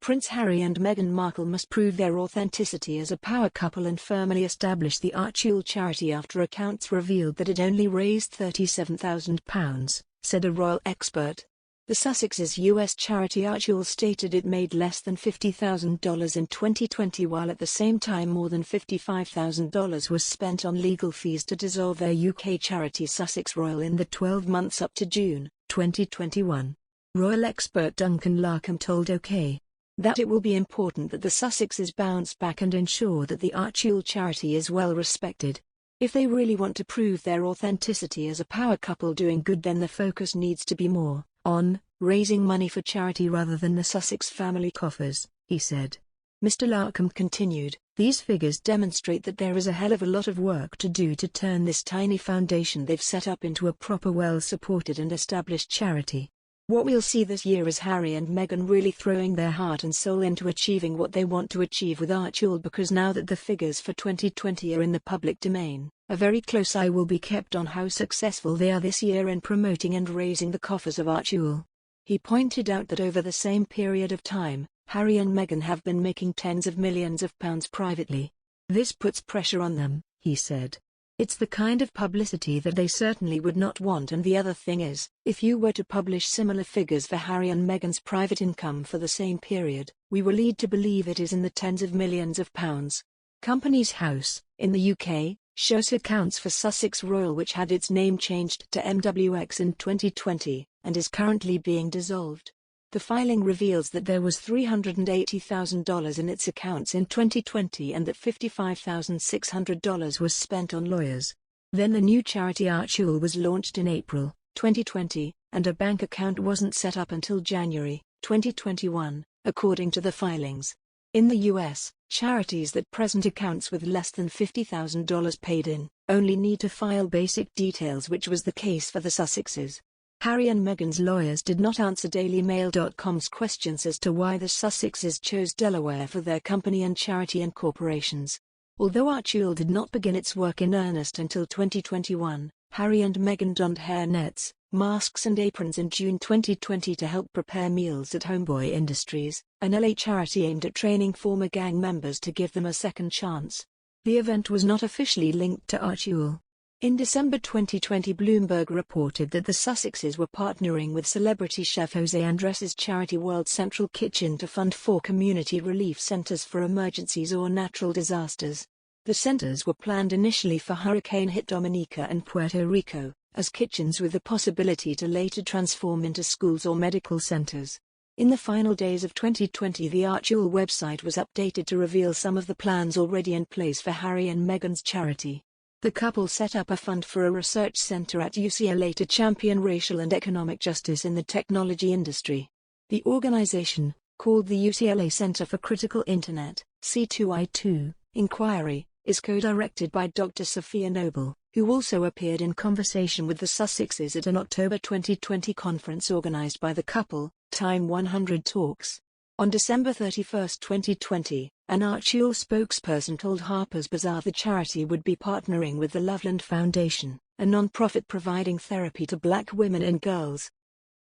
Prince Harry and Meghan Markle must prove their authenticity as a power couple and firmly establish the Archewell charity after accounts revealed that it only raised £37,000, said a royal expert. The Sussexes US charity Archewell stated it made less than $50,000 in 2020, while at the same time more than $55,000 was spent on legal fees to dissolve their UK charity Sussex Royal in the 12 months up to June 2021. Royal expert Duncan Larcombe told OK that it will be important that the Sussexes bounce back and ensure that the Archewell charity is well respected. If they really want to prove their authenticity as a power couple doing good, then the focus needs to be more on raising money for charity rather than the Sussex family coffers, he said. Mr. Larcombe continued, "These figures demonstrate that there is a hell of a lot of work to do to turn this tiny foundation they've set up into a proper, well-supported and established charity. What we'll see this year is Harry and Meghan really throwing their heart and soul into achieving what they want to achieve with Archewell, because now that the figures for 2020 are in the public domain, a very close eye will be kept on how successful they are this year in promoting and raising the coffers of Archewell." He pointed out that over the same period of time, Harry and Meghan have been making tens of millions of pounds privately. "This puts pressure on them," he said. "It's the kind of publicity that they certainly would not want, and the other thing is, if you were to publish similar figures for Harry and Meghan's private income for the same period, we will lead to believe it is in the tens of millions of pounds." Companies House, in the UK, shows accounts for Sussex Royal, which had its name changed to MWX in 2020, and is currently being dissolved. The filing reveals that there was $380,000 in its accounts in 2020 and that $55,600 was spent on lawyers. Then the new charity Archewell was launched in April 2020, and a bank account wasn't set up until January 2021, according to the filings. In the US, charities that present accounts with less than $50,000 paid in only need to file basic details, which was the case for the Sussexes. Harry and Meghan's lawyers did not answer DailyMail.com's questions as to why the Sussexes chose Delaware for their company and charity incorporations. Although Archewell did not begin its work in earnest until 2021, Harry and Meghan donned hair nets, masks and aprons in June 2020 to help prepare meals at Homeboy Industries, an LA charity aimed at training former gang members to give them a second chance. The event was not officially linked to Archewell. In December 2020, Bloomberg reported that the Sussexes were partnering with celebrity chef Jose Andres' charity World Central Kitchen to fund 4 community relief centers for emergencies or natural disasters. The centers were planned initially for hurricane-hit Dominica and Puerto Rico, as kitchens with the possibility to later transform into schools or medical centers. In the final days of 2020, the Archewell website was updated to reveal some of the plans already in place for Harry and Meghan's charity. The couple set up a fund for a research center at UCLA to champion racial and economic justice in the technology industry. The organization, called the UCLA Center for Critical Internet (C2I2) Inquiry, is co-directed by Dr. Sophia Noble, who also appeared in conversation with the Sussexes at an October 2020 conference organized by the couple, Time 100 Talks. On December 31, 2020, an Archewell spokesperson told Harper's Bazaar the charity would be partnering with the Loveland Foundation, a non-profit providing therapy to Black women and girls.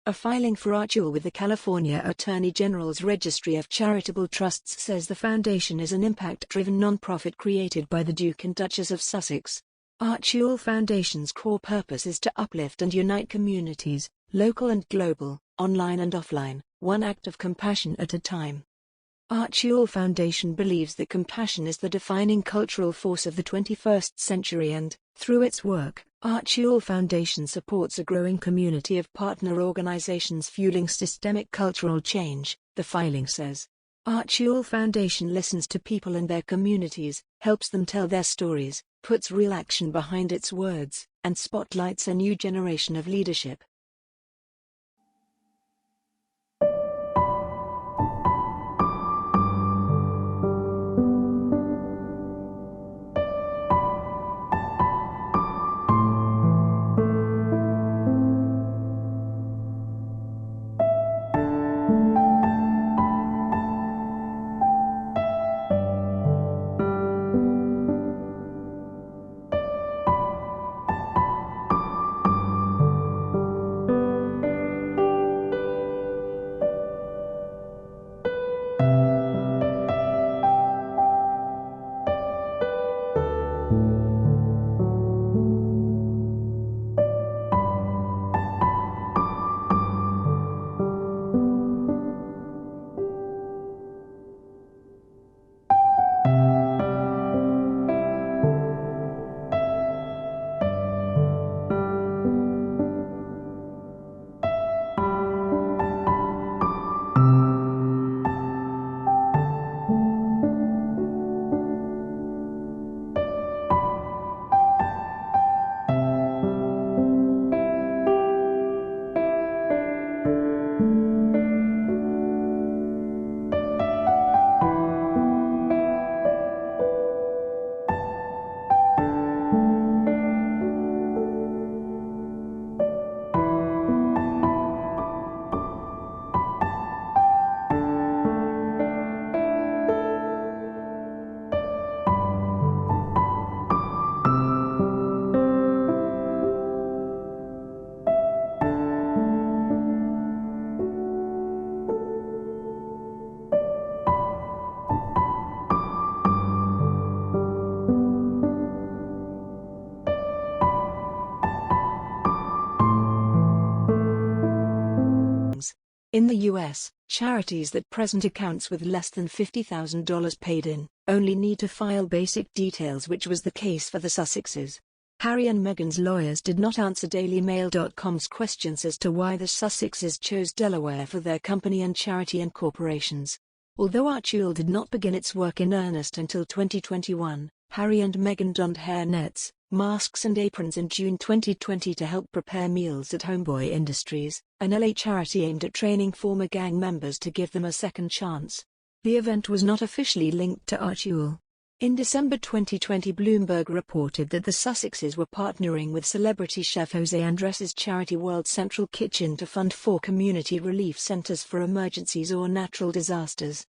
A filing for Archewell with the California Attorney General's Registry of Charitable Trusts says the foundation is an impact-driven non-profit created by the Duke and Duchess of Sussex. Archewell Foundation's core purpose is to uplift and unite communities, local and global, online and offline, one act of compassion at a time. Archewell Foundation believes that compassion is the defining cultural force of the 21st century and, through its work, Archewell Foundation supports a growing community of partner organizations fueling systemic cultural change, the filing says. Archewell Foundation listens to people and their communities, helps them tell their stories, puts real action behind its words, and spotlights a new generation of leadership. In the US, charities that present accounts with less than $50,000 paid in only need to file basic details, which was the case for the Sussexes. Harry and Meghan's lawyers did not answer DailyMail.com's questions as to why the Sussexes chose Delaware for their company and charity incorporations. Although Archewell did not begin its work in earnest until 2021, Harry and Meghan donned hairnets, masks and aprons in June 2020 to help prepare meals at Homeboy Industries, an LA charity aimed at training former gang members to give them a second chance. The event was not officially linked to Archewell. In December 2020, Bloomberg reported that the Sussexes were partnering with celebrity chef Jose Andres' charity World Central Kitchen to fund 4 community relief centers for emergencies or natural disasters.